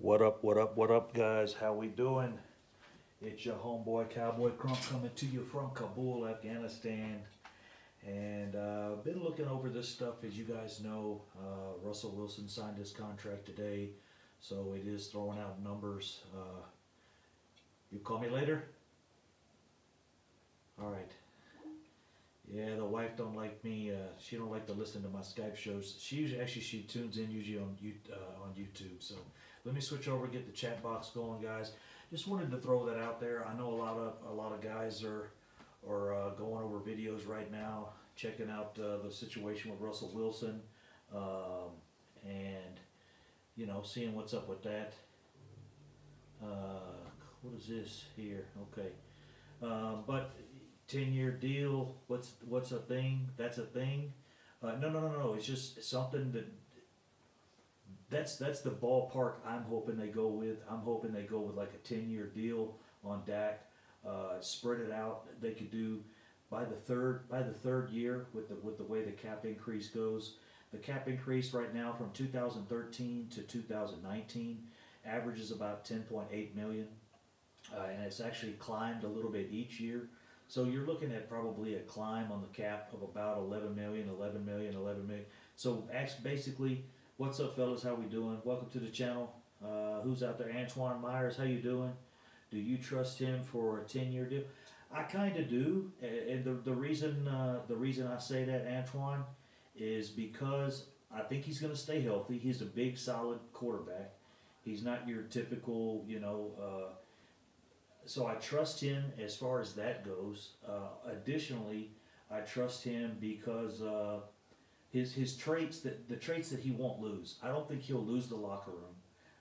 What up, guys? How we doing? It's your homeboy Cowboy Crump coming to you from Kabul, Afghanistan. And been looking over this stuff. As you guys know, Russell Wilson signed his contract today, so it is throwing out numbers. You call me later? All right. Yeah, the wife don't like me. She don't like to listen to my Skype shows. She tunes in usually on YouTube. So let me switch over, get the chat box going, guys. Just wanted to throw that out there. I know a lot of guys are going over videos right now, checking out the situation with Russell Wilson, and seeing what's up with that. What is this here? Okay, but 10-year deal. What's a thing? That's a thing. No. It's just something that's the ballpark I'm hoping they go with. I'm hoping they go with like a 10-year deal on Dak. Spread it out. They could do by the third year with the way the cap increase goes. The cap increase right now from 2013 to 2019 averages about 10.8 million, and it's actually climbed a little bit each year. So you're looking at probably a climb on the cap of about 11 million. So basically, what's up, fellas? How we doing? Welcome to the channel. Who's out there? Antoine Myers, how you doing? Do you trust him for a 10-year deal? I kind of do, and the reason I say that, Antoine, is because I think he's going to stay healthy. He's a big, solid quarterback. He's not your typical, so I trust him as far as that goes. Additionally, I trust him because his traits, the traits that he won't lose. I don't think he'll lose the locker room.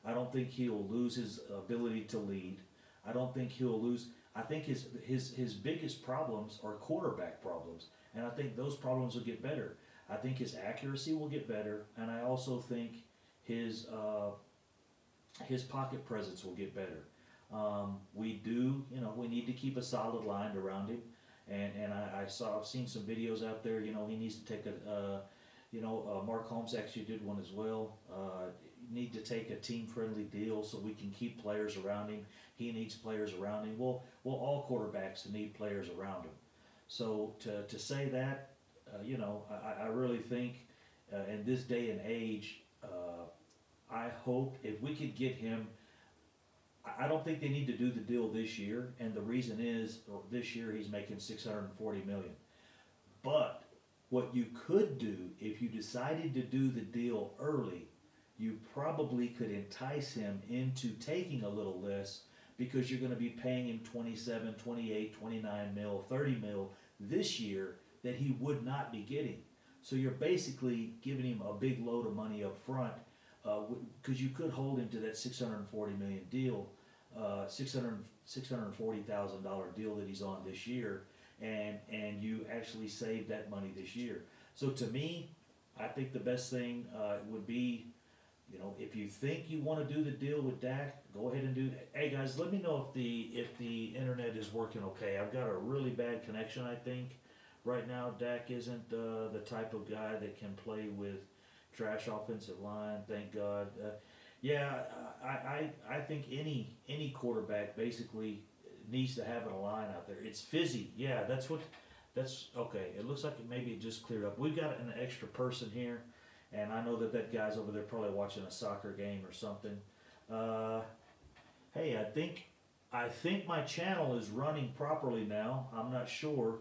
I don't think he'll lose his ability to lead. I don't think he'll lose. I think his biggest problems are quarterback problems, and I think those problems will get better. I think his accuracy will get better, and I also think his pocket presence will get better. We need to keep a solid line around him, and I've seen some videos out there. He needs to take Mark Holmes actually did one as well. Need to take a team-friendly deal so we can keep players around him. He needs players around him. Well, all quarterbacks need players around him. So to say that, I really think in this day and age, I hope if we could get him. I don't think they need to do the deal this year, and the reason is this year he's making $640 million. But what you could do if you decided to do the deal early, you probably could entice him into taking a little less because you're going to be paying him 27, 28, 29 mil, 30 mil this year that he would not be getting. So you're basically giving him a big load of money up front because you could hold him to that $640 million deal, $640,000 deal that he's on this year, and you actually save that money this year. So to me, I think the best thing would be, if you think you want to do the deal with Dak, go ahead and do that. Hey guys, let me know if the internet is working okay. I've got a really bad connection, I think, right now. Dak isn't the type of guy that can play with trash offensive line, thank God. I think any quarterback basically needs to have a line out there. It's fizzy. Yeah, that's okay. It looks like maybe it just cleared up. We've got an extra person here, and I know that guy's over there probably watching a soccer game or something. Hey, I think my channel is running properly now. I'm not sure.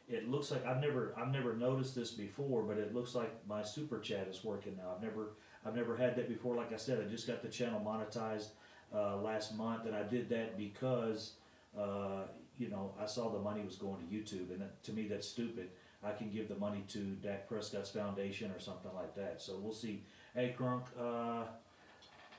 It looks like I've never noticed this before, but it looks like my super chat is working now. I've never had that before. Like I said, I just got the channel monetized last month, and I did that because I saw the money was going to YouTube, and to me that's stupid. I can give the money to Dak Prescott's foundation or something like that. So we'll see. Hey, Crunk,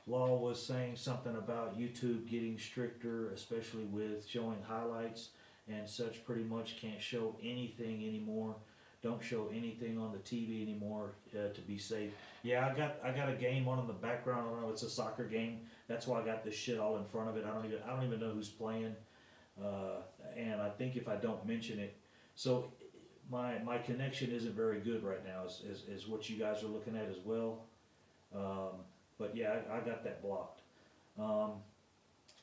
Law was saying something about YouTube getting stricter, especially with showing highlights and such. Pretty much can't show anything anymore. Don't show anything on the TV anymore to be safe. Yeah, I got a game on in the background. I don't know. It's a soccer game. That's why I got this shit all in front of it. I don't even know who's playing. And I think if I don't mention it, so my connection isn't very good right now. Is what you guys are looking at as well. But yeah, I got that blocked. Um,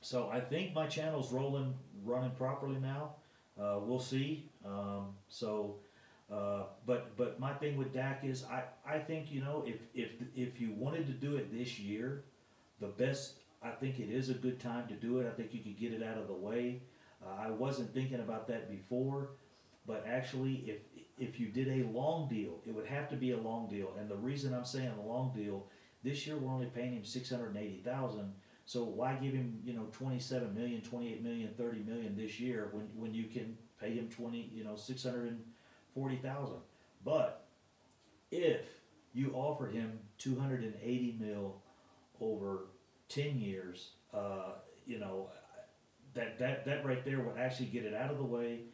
so I think my channel's running properly now. We'll see. But my thing with Dak is I think, you know, if you wanted to do it this year, the best, I think it is a good time to do it. I think you could get it out of the way. I wasn't thinking about that before, but actually, if you did a long deal, it would have to be a long deal. And the reason I'm saying a long deal, this year we're only paying him 680,000. So why give him, you know, 27 million, 28 million, 30 million this year when you can pay him 640,000? But if you offered him 280 mil over 10 years, you know, that right there would actually get it out of the way.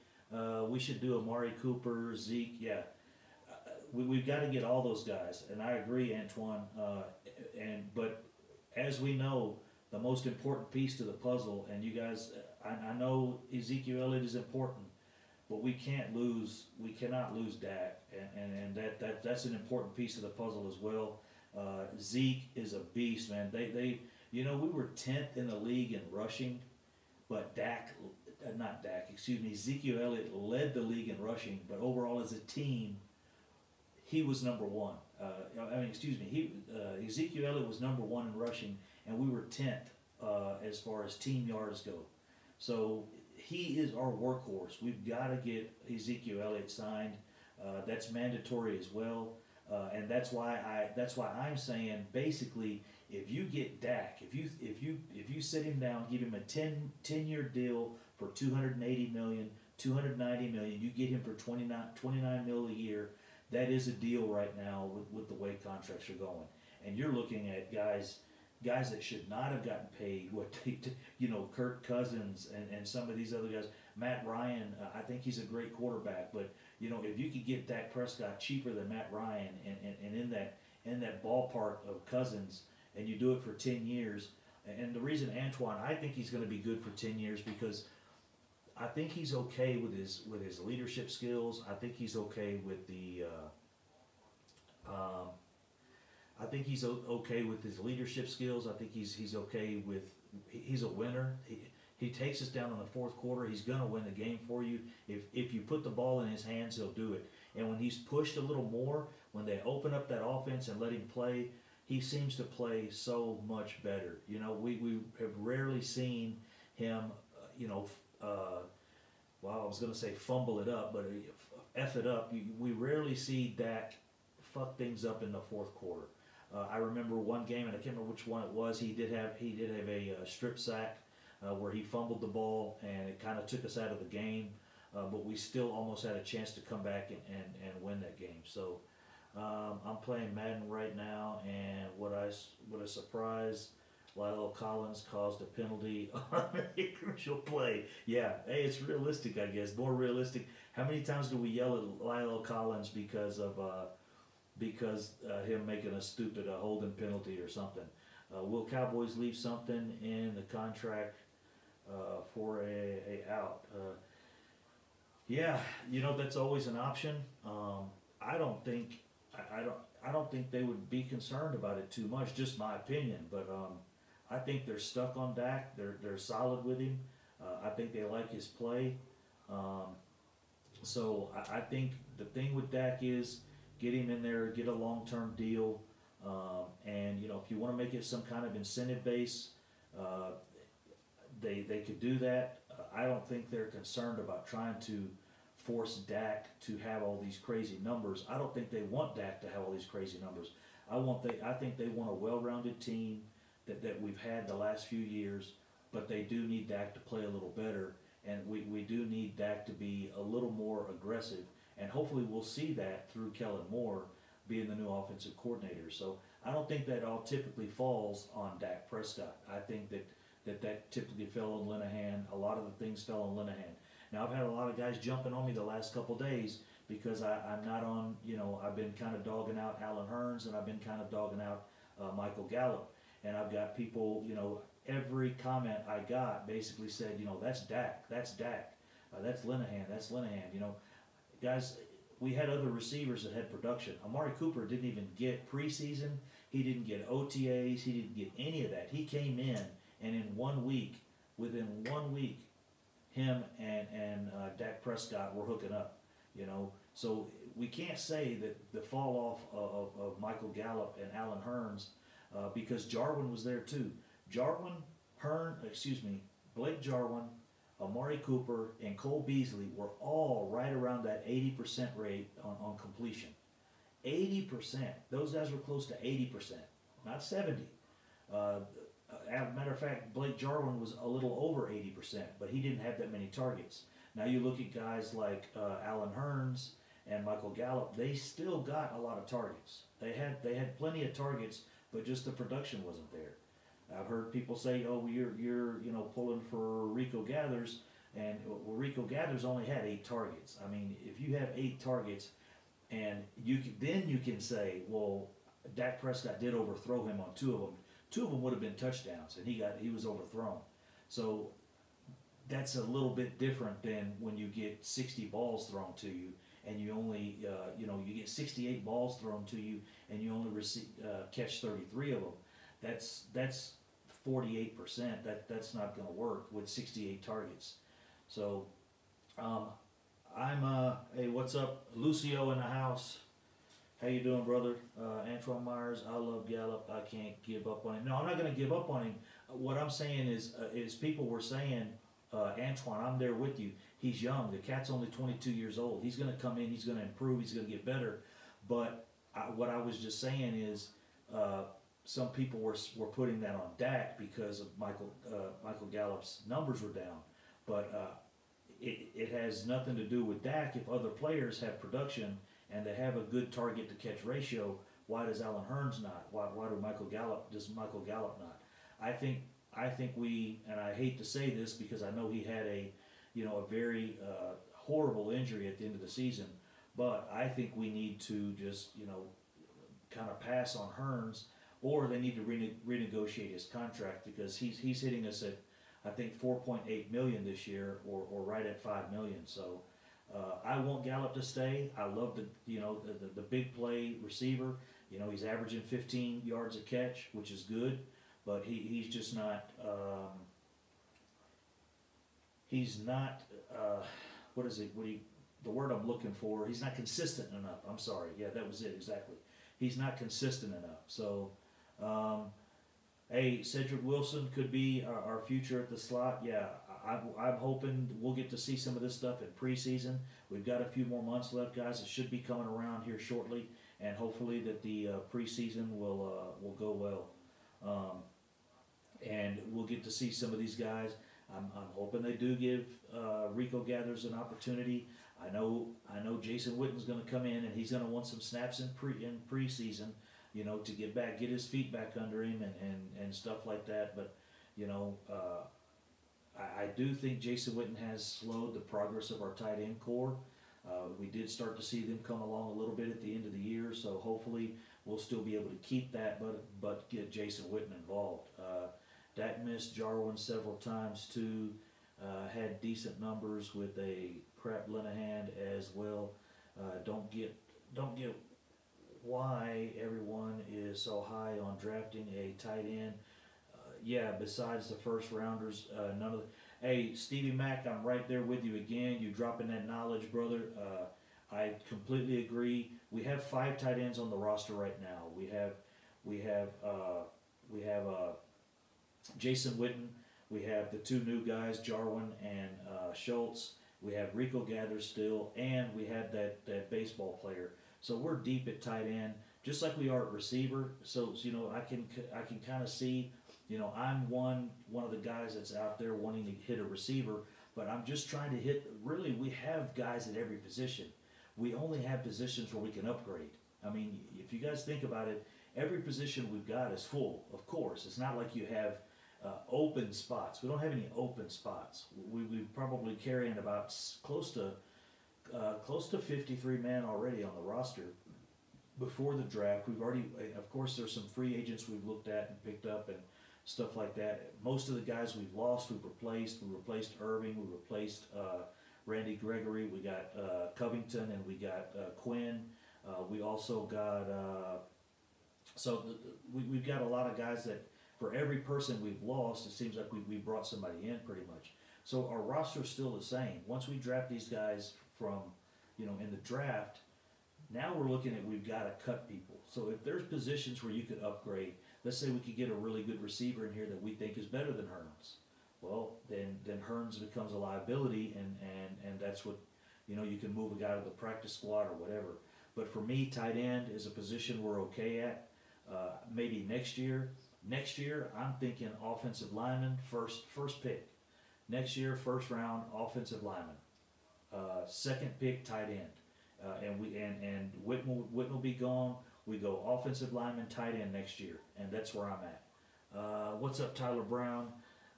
We should do Amari Cooper, Zeke, yeah. We've got to get all those guys, and I agree, Antoine. But as we know, the most important piece to the puzzle, and you guys, I know Ezekiel Elliott is important, but we cannot lose Dak, and that's an important piece of the puzzle as well. Zeke is a beast, man. We were 10th in the league in rushing, but Ezekiel Elliott led the league in rushing, but overall as a team, he was number one. Ezekiel Elliott was number one in rushing, and we were 10th as far as team yards go. So he is our workhorse. We've got to get Ezekiel Elliott signed. That's mandatory as well, and that's why I'm saying basically, if you get Dak, if you sit him down, give him a 10-year deal for 280 million, 290 million, you get him for 29 mil a year. That is a deal right now with the way contracts are going, and you're looking at guys that should not have gotten paid Kirk Cousins and some of these other guys. Matt Ryan, I think he's a great quarterback, but if you could get Dak Prescott cheaper than Matt Ryan and in that ballpark of Cousins, and you do it for 10 years, and the reason, Antoine, I think he's going to be good for 10 years because I think he's okay with his leadership skills. I think he's okay with okay with his leadership skills. I think he's okay with, he's a winner. He takes us down in the fourth quarter. He's going to win the game for you. If you put the ball in his hands, he'll do it. And when he's pushed a little more, when they open up that offense and let him play, he seems to play so much better. We have rarely seen him, I was going to say fumble it up, but F it up. We rarely see Dak fuck things up in the fourth quarter. I remember one game, and I can't remember which one it was. He did have a strip sack where he fumbled the ball, and it kind of took us out of the game. But we still almost had a chance to come back and win that game. So I'm playing Madden right now, and what a surprise! Lyle Collins caused a penalty on a crucial play. Yeah, hey, it's realistic, I guess. More realistic. How many times do we yell at Lyle Collins because of him making a stupid holding penalty or something? Will Cowboys leave something in the contract for a out? Yeah, that's always an option. I don't think they would be concerned about it too much. Just my opinion, but I think they're stuck on Dak. They're solid with him. I think they like his play. So I think the thing with Dak is get him in there, get a long-term deal, and if you want to make it some kind of incentive base, they could do that. I don't think they're concerned about trying to force Dak to have all these crazy numbers. I don't think they want Dak to have all these crazy numbers. I think they want a well-rounded team that we've had the last few years, but they do need Dak to play a little better, and we do need Dak to be a little more aggressive, and hopefully we'll see that through Kellen Moore being the new offensive coordinator. So I don't think that all typically falls on Dak Prescott. I think that typically fell on Linehan. A lot of the things fell on Linehan. Now, I've had a lot of guys jumping on me the last couple days because I'm not on, I've been kind of dogging out Alan Hearns, and I've been kind of dogging out Michael Gallup. And I've got people, every comment I got basically said, that's Dak, that's Dak, that's Linehan, that's Linehan. Guys, we had other receivers that had production. Amari Cooper didn't even get preseason. He didn't get OTAs. He didn't get any of that. He came in and in 1 week, within 1 week, him and Dak Prescott were hooking up. You know, so we can't say that the fall off of Michael Gallup and Allen Hurns, because Jarwin was there too. Blake Jarwin, Amari Cooper, and Cole Beasley were all right around that 80% rate on completion. 80%. Those guys were close to 80%, not 70. Matter of fact, Blake Jarwin was a little over 80%, but he didn't have that many targets. Now you look at guys like Allen Hurns and Michael Gallup; they still got a lot of targets. They had plenty of targets, but just the production wasn't there. I've heard people say, "Oh, you're pulling for Rico Gathers," and well, Rico Gathers only had 8 targets. I mean, if you have 8 targets, and you can say, "Well, Dak Prescott did overthrow him on 2 of them. 2 of them would have been touchdowns, and he was overthrown." So that's a little bit different than when you get 60 balls thrown to you, and you only you get 68 balls thrown to you, and you only catch 33 of them. That's 48%. That's not going to work with 68 targets. So hey, what's up, Lucio in the house? How you doing, brother? Antoine Myers, I love Gallup. I can't give up on him. No, I'm not going to give up on him. What I'm saying is people were saying, Antoine, I'm there with you. He's young. The cat's only 22 years old. He's going to come in. He's going to improve. He's going to get better. But what I was just saying is, some people were putting that on Dak because of Michael Gallup's numbers were down. But it has nothing to do with Dak. If other players have production and they have a good target to catch ratio, why does Allen Hurns not? Why does Michael Gallup not? I think we, and I hate to say this because I know he had a very horrible injury at the end of the season, but I think we need to just kind of pass on Hurns, or they need to renegotiate his contract, because he's hitting us at, I think, $4.8 million this year, or right at $5 million. So I want Gallup to stay. I love the big play receiver. He's averaging 15 yards a catch, which is good, but he's just not. He's not. What is it? The word I'm looking for? He's not consistent enough. I'm sorry. Yeah, that was it exactly. He's not consistent enough. So. Hey, Cedric Wilson could be our future at the slot. Yeah, I'm hoping we'll get to see some of this stuff in preseason. We've got a few more months left, guys. It should be coming around here shortly, and hopefully that the preseason will go well, and we'll get to see some of these guys. I'm hoping they do give Rico Gathers an opportunity. I know Jason Witten's going to come in, and he's going to want some snaps in preseason. To get his feet back under him and stuff like that. But, I do think Jason Witten has slowed the progress of our tight end core. We did start to see them come along a little bit at the end of the year, so hopefully we'll still be able to keep that, but get Jason Witten involved. Dak missed Jarwin several times too, had decent numbers with a crap Linehan as well. Don't get why everyone is so high on drafting a tight end. Yeah, besides the first rounders, none of the. Hey, Stevie Mack, I'm right there with you again. You dropping that knowledge, brother. I completely agree. We have 5 tight ends on the roster right now. We have Jason Witten. We have the 2 new guys, Jarwin and Schultz. We have Rico Gathers still, and we have that baseball player. So we're deep at tight end, just like we are at receiver. So I can kind of see, I'm one of the guys that's out there wanting to hit a receiver, but I'm just trying to hit. Really, we have guys at every position. We only have positions where we can upgrade. I mean, if you guys think about it, every position we've got is full. Of course, it's not like you have open spots. We don't have any open spots. We probably carrying about close to 53 man already on the roster. Before the draft, we've already, of course, there's some free agents we've looked at and picked up and stuff like that. Most of the guys we've lost, we've replaced. We replaced Irving. We replaced Randy Gregory. We got Covington, and we got Quinn. We also got we've got a lot of guys that for every person we've lost, it seems like we brought somebody in pretty much. So our roster is still the same. Once we draft these guys from, in the draft, now we're looking at we've got to cut people. So if there's positions where you could upgrade, let's say we could get a really good receiver in here that we think is better than Hearns. Well, then Hearns becomes a liability, and that's what, you can move a guy to the practice squad or whatever. But for me, tight end is a position we're okay at. Maybe next year. Next year, I'm thinking offensive lineman, first pick. Next year, first round, offensive lineman. Second pick, tight end. And Whitten will be gone. We go offensive lineman, tight end next year, and that's where I'm at. What's up, Tyler Brown?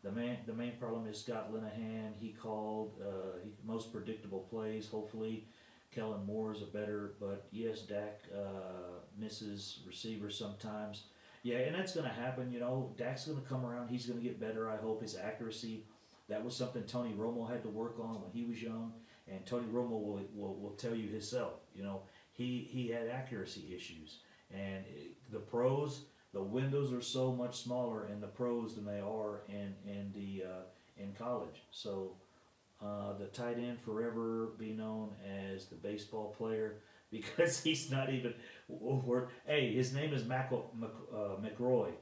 The main problem is Scott Linehan. He called most predictable plays. Hopefully, Kellen Moore is a better. But yes, Dak misses receivers sometimes. Yeah, and that's going to happen. Dak's going to come around. He's going to get better. I hope his accuracy. That was something Tony Romo had to work on when he was young, and Tony Romo will tell you himself. He had accuracy issues, and the pros. The windows are so much smaller in the pros than they are in college. So the tight end forever be known as the baseball player because he's not even. Hey, his name is McRoy.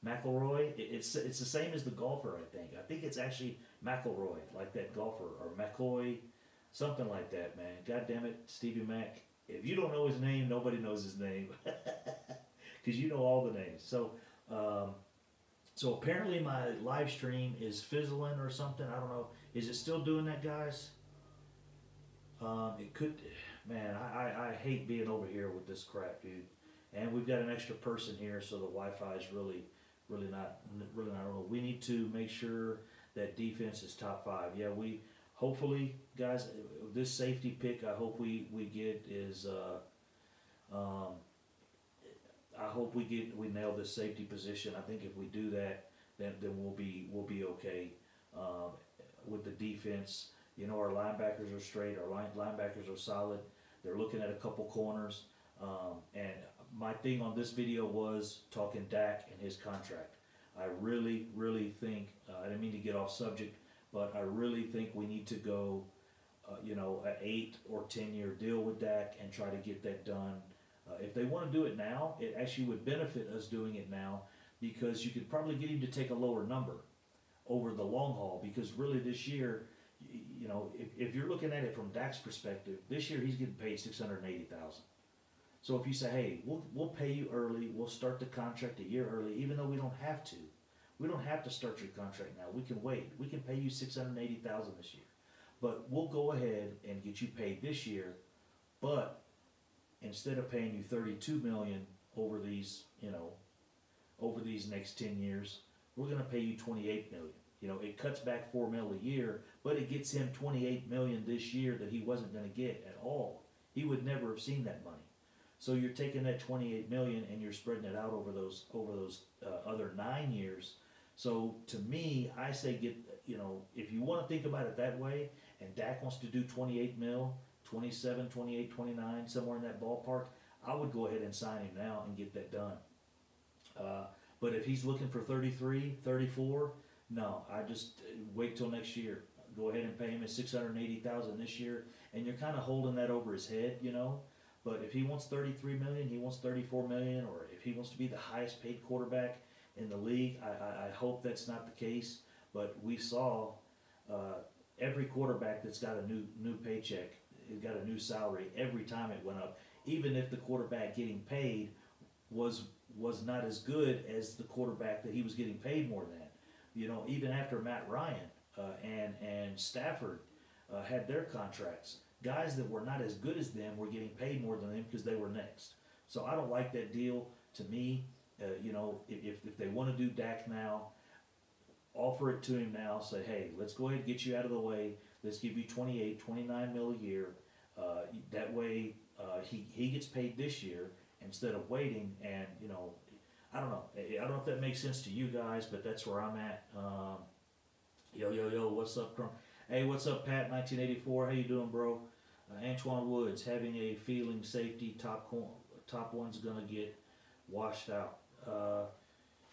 McElroy. It's the same as the golfer. I think it's actually McElroy, like that golfer, or McCoy, something like that. Man, God damn it, Stevie Mac. If you don't know his name, nobody knows his name. Because you know all the names. So apparently my live stream is fizzling or something. I don't know. Is it still doing that, guys? It could. Man, I hate being over here with this crap, dude. And we've got an extra person here, so the Wi-Fi is really not. We need to make sure that defense is top 5. Yeah, we hopefully, guys, this safety pick I hope we get is. I hope we nail this safety position. I think if we do that, then we'll be okay with the defense. Our linebackers are straight. Our linebackers are solid. They're looking at a couple corners. And my thing on this video was talking Dak and his contract. I really think I didn't mean to get off subject, but I really think we need to go, an 8 or 10 year deal with Dak and try to get that done. If they want to do it now, it actually would benefit us doing it now because you could probably get him to take a lower number over the long haul because really this year, if you're looking at it from Dak's perspective, this year he's getting paid $680,000. So if you say, hey, we'll pay you early, we'll start the contract a year early, even though we don't have to. We don't have to start your contract now. We can wait. We can pay you $680,000 this year. But we'll go ahead and get you paid this year, but instead of paying you $32 million over these, over these next 10 years, we're going to pay you $28 million. It cuts back $4 million a year, but it gets him $28 million this year that he wasn't going to get at all. He would never have seen that money. So you're taking that $28 million and you're spreading it out over those other 9 years. So to me, I say if you want to think about it that way, and Dak wants to do $28 million. 27, 28, 29, somewhere in that ballpark, I would go ahead and sign him now and get that done. But if he's looking for 33, 34, no, I just wait till next year. Go ahead and pay him at $680,000 this year, and you're kind of holding that over his head, But if he wants $33 million, he wants $34 million, or if he wants to be the highest paid quarterback in the league, I hope that's not the case. But we saw every quarterback that's got a new paycheck. It got a new salary every time it went up, even if the quarterback getting paid was not as good as the quarterback that he was getting paid more than. Even after Matt Ryan and Stafford had their contracts, guys that were not as good as them were getting paid more than them because they were next. So I don't like that deal. To me, if they want to do Dak now, offer it to him now. Say, hey, let's go ahead and get you out of the way. Let's give you 28, 29 mil a year. That way, he gets paid this year instead of waiting. And I don't know. I don't know if that makes sense to you guys, but that's where I'm at. Yo, what's up, Crump? Hey, what's up, Pat? 1984. How you doing, bro? Antoine Woods having a feeling safety top one's gonna get washed out.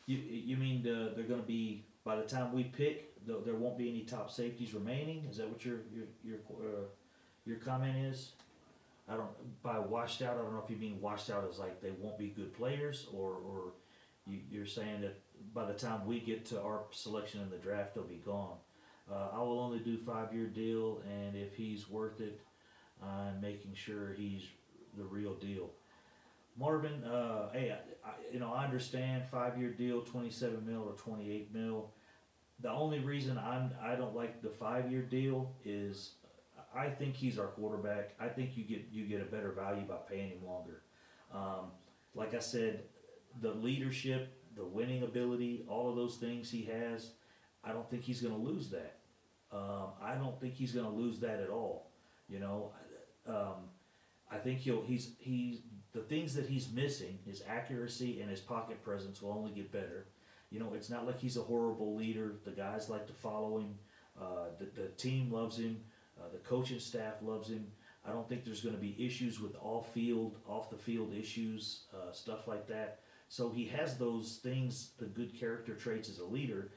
You mean they're going to be by the time we pick, there won't be any top safeties remaining? Is that what your comment is? I don't by washed out. I don't know if you mean washed out as like they won't be good players, or you're saying that by the time we get to our selection in the draft, they'll be gone. I will only do 5-year deal, and if he's worth it, I'm making sure he's the real deal. Marvin, hey, I understand 5-year deal, 27 mil or 28 mil. The only reason I don't like the 5-year deal is I think he's our quarterback. I think you get a better value by paying him longer. Um, like I said, the leadership, the winning ability, all of those things he has, I don't think he's going to lose that. I don't think he's going to lose that at all. You know, um, I think he's the things that he's missing, his accuracy and his pocket presence will only get better. You know, it's not like he's a horrible leader. The guys like to follow him. The team loves him. The coaching staff loves him. I don't think there's going to be issues with off the field issues, stuff like that. So he has those things, the good character traits as a leader,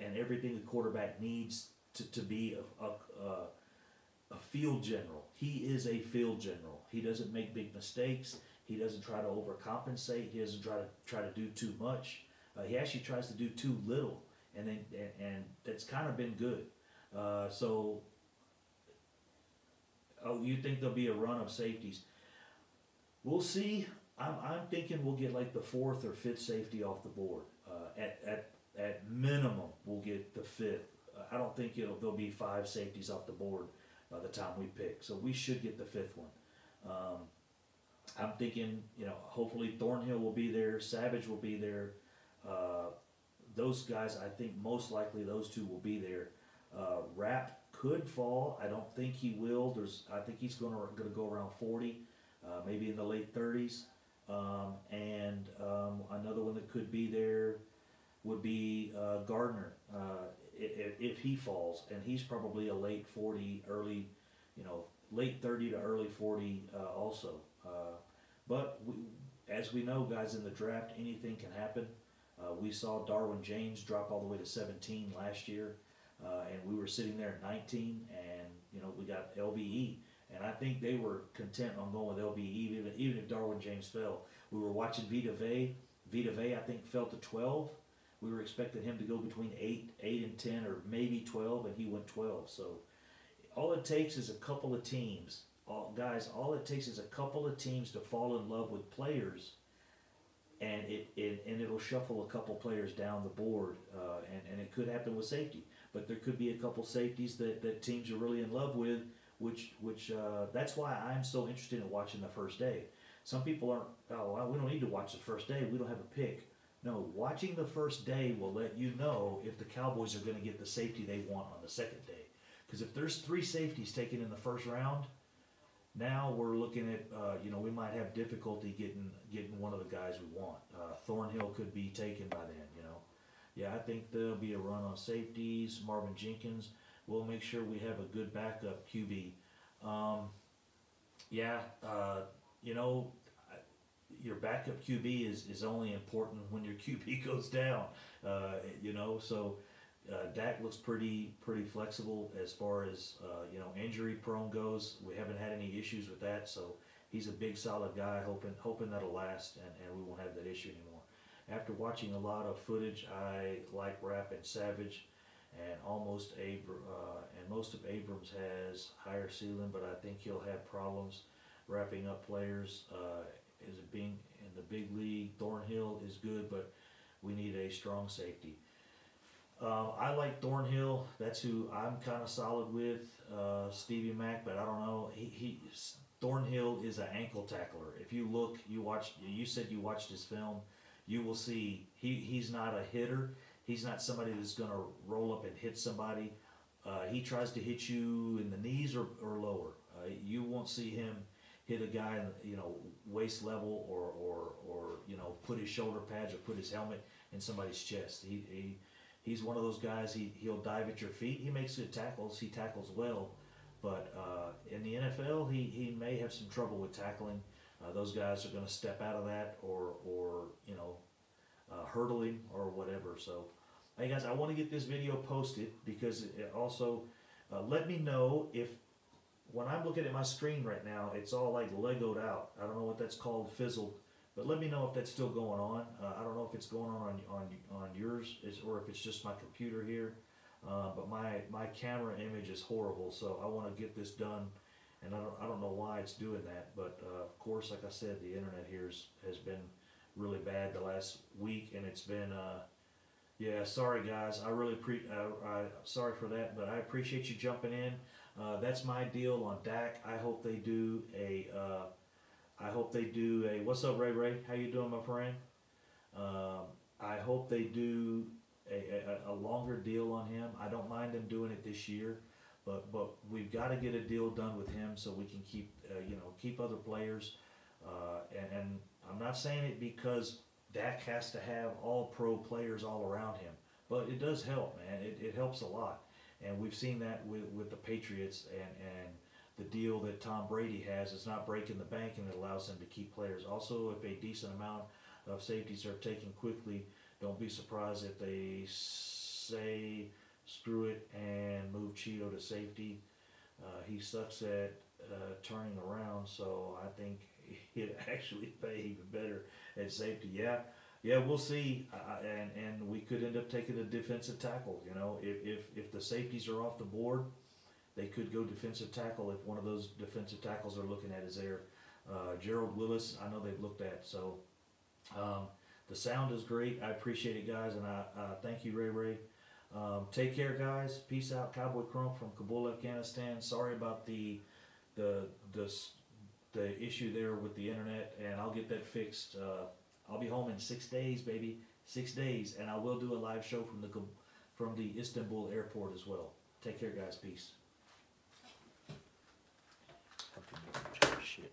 and everything the quarterback needs to be a field general. He is a field general. He doesn't make big mistakes. He doesn't try to overcompensate. He doesn't try to do too much. He actually tries to do too little, and that's kind of been good. So, you think there'll be a run of safeties? We'll see. I'm thinking we'll get like the 4th or 5th safety off the board. At minimum, we'll get the 5th. I don't think there'll be 5 safeties off the board by the time we pick. So we should get the 5th one. I'm thinking, hopefully Thornhill will be there, Savage will be there. Those guys, I think most likely those two will be there. Rapp could fall. I don't think he will. I think he's going to go around 40, maybe in the late 30s. And another one that could be there would be Gardner, if he falls, and he's probably a late 40, late 30 to early 40 also. But as we know, guys, in the draft, anything can happen. We saw Darwin James drop all the way to 17 last year, and we were sitting there at 19, and we got LVE. And I think they were content on going with LVE, even if Darwin James fell. We were watching Vita Vea. Vita Vea, I think, fell to 12. We were expecting him to go between 8 and 10, or maybe 12, and he went 12. So all it takes is a couple of teams. All it takes is a couple of teams to fall in love with players, and it'll shuffle a couple players down the board, and it could happen with safety. But there could be a couple safeties that teams are really in love with, which that's why I'm so interested in watching the first day. Some people aren't, we don't need to watch the first day. We don't have a pick. No, watching the first day will let you know if the Cowboys are going to get the safety they want on the second day. Because if there's 3 safeties taken in the first round, now we're looking at, we might have difficulty getting one of the guys we want. Thornhill could be taken by then, Yeah, I think there'll be a run on safeties. Marvin Jenkins. We'll make sure we have a good backup QB. Your backup QB is only important when your QB goes down. So Dak looks pretty flexible as far as injury prone goes. We haven't had any issues with that, so he's a big solid guy. Hoping that'll last, and we won't have that issue anymore. After watching a lot of footage, I like Rapp and Savage, and most of Abrams has higher ceiling, but I think he'll have problems wrapping up players. Is it being in the big league? Thornhill is good, but we need a strong safety. I like Thornhill. That's who I'm kind of solid with. Stevie Mack, but I don't know. Thornhill is an ankle tackler. If you look, you said you watched his film, you will see he's not a hitter. He's not somebody that's going to roll up and hit somebody. He tries to hit you in the knees or lower. You won't see him hit a guy, waist level or put his shoulder pads or put his helmet in somebody's chest. He's one of those guys. He'll dive at your feet. He makes good tackles. He tackles well, but in the NFL, he may have some trouble with tackling. Those guys are going to step out of that or hurdling or whatever. So, hey guys, I want to get this video posted because it also let me know if when I'm looking at my screen right now, it's all like Legoed out. I don't know what that's called, fizzled. But let me know if that's still going on. I don't know if it's going on yours or if it's just my computer here. But my camera image is horrible, so I want to get this done. And I don't know why it's doing that. But of course, like I said, the internet here has been really bad the last week, and it's been yeah. Sorry guys, I really sorry for that, but I appreciate you jumping in. That's my deal on Dak. I hope they do a. What's up, Ray Ray? How you doing, my friend? I hope they do a longer deal on him. I don't mind them doing it this year, but we've got to get a deal done with him so we can keep keep other players. And I'm not saying it because Dak has to have all pro players all around him, but it does help, man. It helps a lot, and we've seen that with the Patriots and the deal that Tom Brady has. Is not breaking the bank, and it allows him to keep players. Also, if a decent amount of safeties are taken quickly, don't be surprised if they say screw it and move Cheeto to safety. He sucks at turning around, so I think he'd actually pay even better at safety. Yeah, we'll see. And we could end up taking a defensive tackle. You know, if the safeties are off the board, they could go defensive tackle if one of those defensive tackles they're looking at is there. Gerald Willis, I know they've looked at. So the sound is great. I appreciate it, guys, and I thank you, Ray Ray. Take care, guys. Peace out. Cowboy Crump from Kabul, Afghanistan. Sorry about the issue there with the internet, and I'll get that fixed. I'll be home in 6 days, baby. 6 days, and I will do a live show from the Istanbul airport as well. Take care, guys. Peace. Shit.